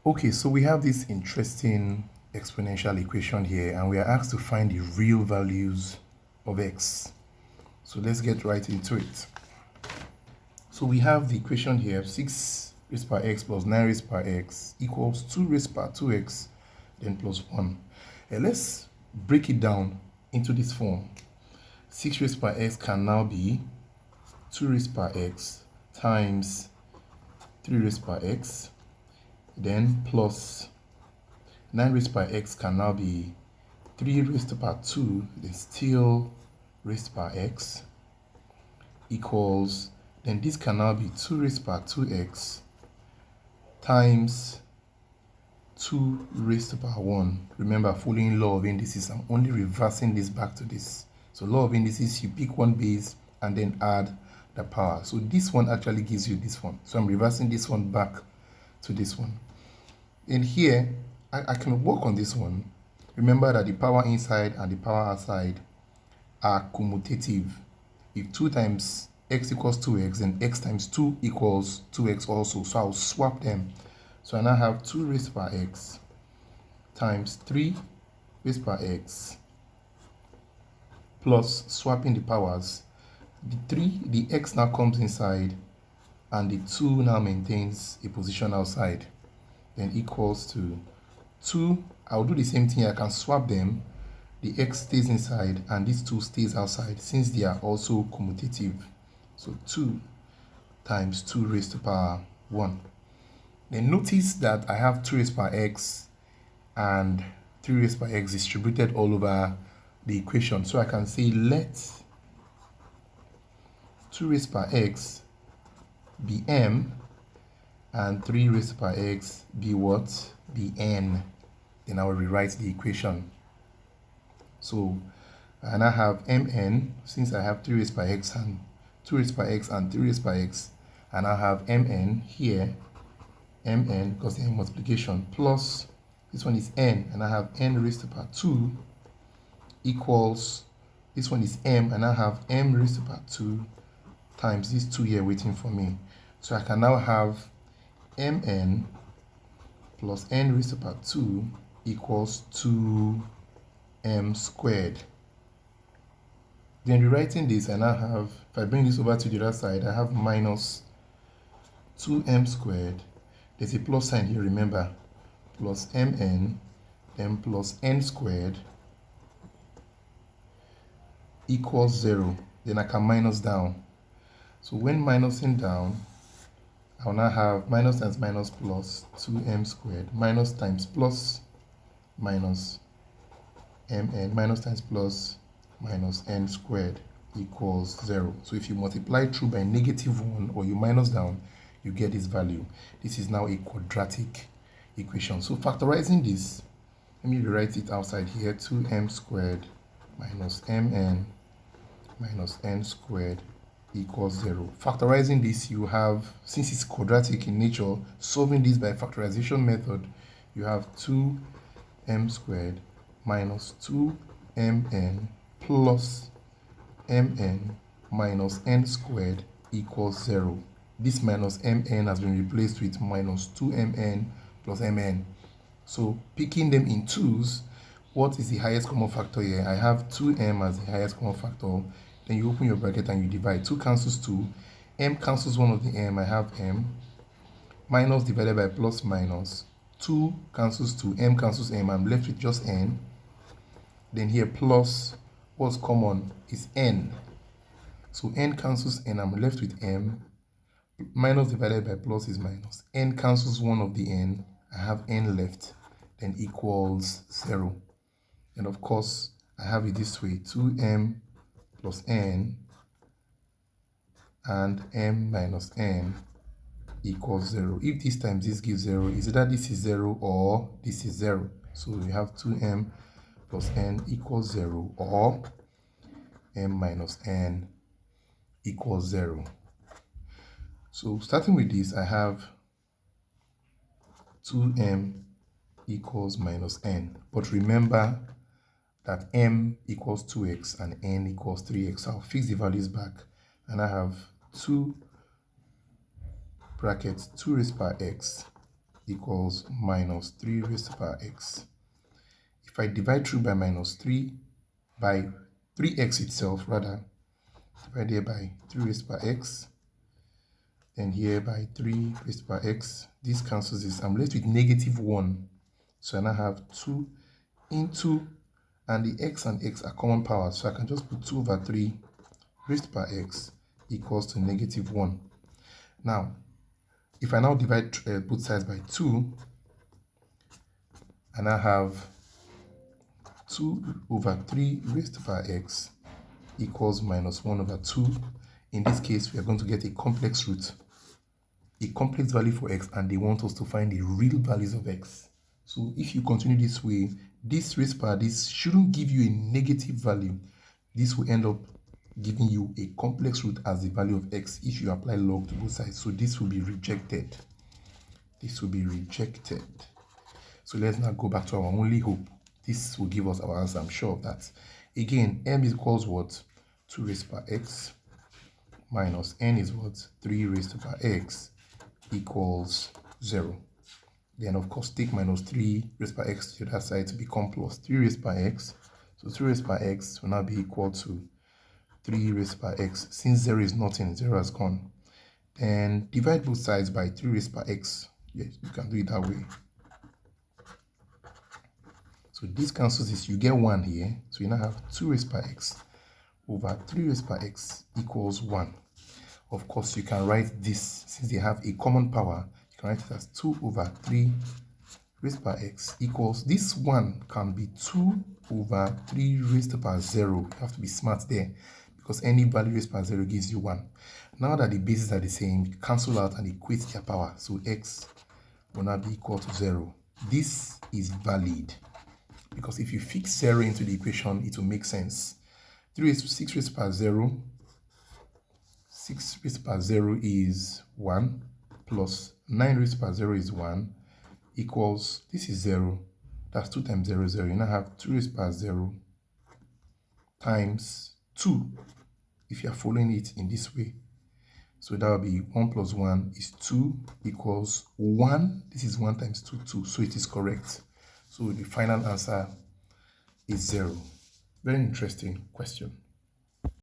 Okay, so we have this interesting exponential equation here, and we are asked to find the real values of x. So let's get right into it. So we have the equation here, 6 raised by x plus 9 raised by x equals 2 raised by 2x, then plus 1. And let's break it down into this form. 6 raised by x can now be 2 raised by x times 3 raised by x, then plus 9 raised by x can now be 3 raised by 2, then still raised by x, equals, then this can now be 2 raised by 2x times 2 raised by 1. Remember, following law of indices, I'm only reversing this back to this. So law of indices, you pick one base and then add the power. So this one actually gives you this one. So I'm reversing this one back to this one. And here, I can work on this one. Remember that the power inside and the power outside are commutative. If 2 times x equals 2x, then x times 2 equals 2x also. So I'll swap them. So I now have 2 raised by x times 3 raised by x plus swapping the powers. The x now comes inside and the 2 now maintains a position outside, then equals to 2. I'll do the same thing. I can swap them. The x stays inside and this 2 stays outside since they are also commutative. So 2 times 2 raised to power 1. Then notice that I have 2 raised by x and 3 raised by x distributed all over the equation. So I can say let 2 raised by x be m and 3 raised by x be what? Be n. Then I will rewrite the equation. So I now have mn, since I have 3 raised by x and 2 raised by x and 3 raised by x, and I have mn here, mn because the multiplication, plus this one is n, and I have n raised to power 2 equals, this one is m, and I have m raised to power 2 times this 2 here waiting for me. So I can now have mn plus n raised to power 2 equals 2m squared. Then rewriting this, I now have, if I bring this over to the other side, I have minus 2m squared. There's a plus sign here, remember, plus mn, then plus n squared equals 0. Then I can minus down. So when minusing down, I'll now have minus times minus plus 2m squared, minus times plus minus mn, minus times plus minus n squared equals 0. So if you multiply through by -1 or you minus down, you get this value. This is now a quadratic equation. So factorizing this, let me rewrite it outside here. 2m squared minus mn minus n squared equals 0. Factorizing this, you have, since it's quadratic in nature, solving this by factorization method, you have 2m squared minus 2mn plus mn minus n squared equals 0. This minus mn has been replaced with minus 2mn plus mn. So picking them in twos, what is the highest common factor here? I have 2m as the highest common factor. Then you open your bracket and you divide. 2 cancels 2. M cancels one of the m. I have m. Minus divided by plus minus. 2 cancels 2. M cancels m. I'm left with just n. Then here plus, what's common is n. So n cancels n. I'm left with m. Minus divided by plus is minus. N cancels one of the n. I have n left. Then equals 0. And of course, I have it this way. 2m plus n and m minus n equals 0. If this times this gives 0, is either this is 0 or this is 0. So we have 2m plus n equals 0 or m minus n equals 0. So starting with this, I have 2m equals minus n. But remember that m equals 2x and n equals 3x. I'll fix the values back, and I have 2 brackets 2 raised by x equals minus 3 raised to the power x. If I divide through by minus 3 by 3x itself, rather, divide here by 3 raised to the power x, then here by 3 raised to the power x, this cancels this. I'm left with negative 1. So I now have 2 into, and the x and x are common powers, so I can just put 2 over 3 raised to the power x equals to negative 1. Now, if I now divide both sides by 2, I now have 2 over 3 raised to the power x equals minus 1 over 2. In this case, we are going to get a complex root, a complex value for x, and they want us to find the real values of x. So if you continue this way, this raised to the power, this shouldn't give you a negative value. This will end up giving you a complex root as the value of x if you apply log to both sides. So this will be rejected. This will be rejected. So let's now go back to our only hope. This will give us our answer, I'm sure of that. Again, m is equals what? 2 raised to the power x minus n is what? 3 raised to the power x equals 0. Then, of course, take minus 3 raised to the power x to the other side to become plus 3 raised to the power x. So 3 raised to the power x will now be equal to 3 raised to the power x. Since 0 is nothing, 0 has gone. Then divide both sides by 3 raised to the power x. Yes, you can do it that way. So this cancels this. You get 1 here. So you now have 2 raised to the power x over 3 raised to the power x equals 1. Of course, you can write this, since they have a common power, you can write it as 2 over 3 raised to the power x equals, this 1 can be 2 over 3 raised to the power 0. You have to be smart there, because any value raised to the power 0 gives you 1. Now that the bases are the same, cancel out and equate their power. So x will now be equal to 0. This is valid, because if you fix 0 into the equation, it will make sense. 6 raised to the power 0. 6 raised to the power 0 is 1, plus 9 raised to the power 0 is 1, equals, this is 0. That's 2 times 0 is 0. You now have 2 raised to the power 0 times 2, if you are following it in this way. So that will be 1 plus 1 is 2 equals 1. This is 1 times 2, 2. So it is correct. So the final answer is 0. Very interesting question.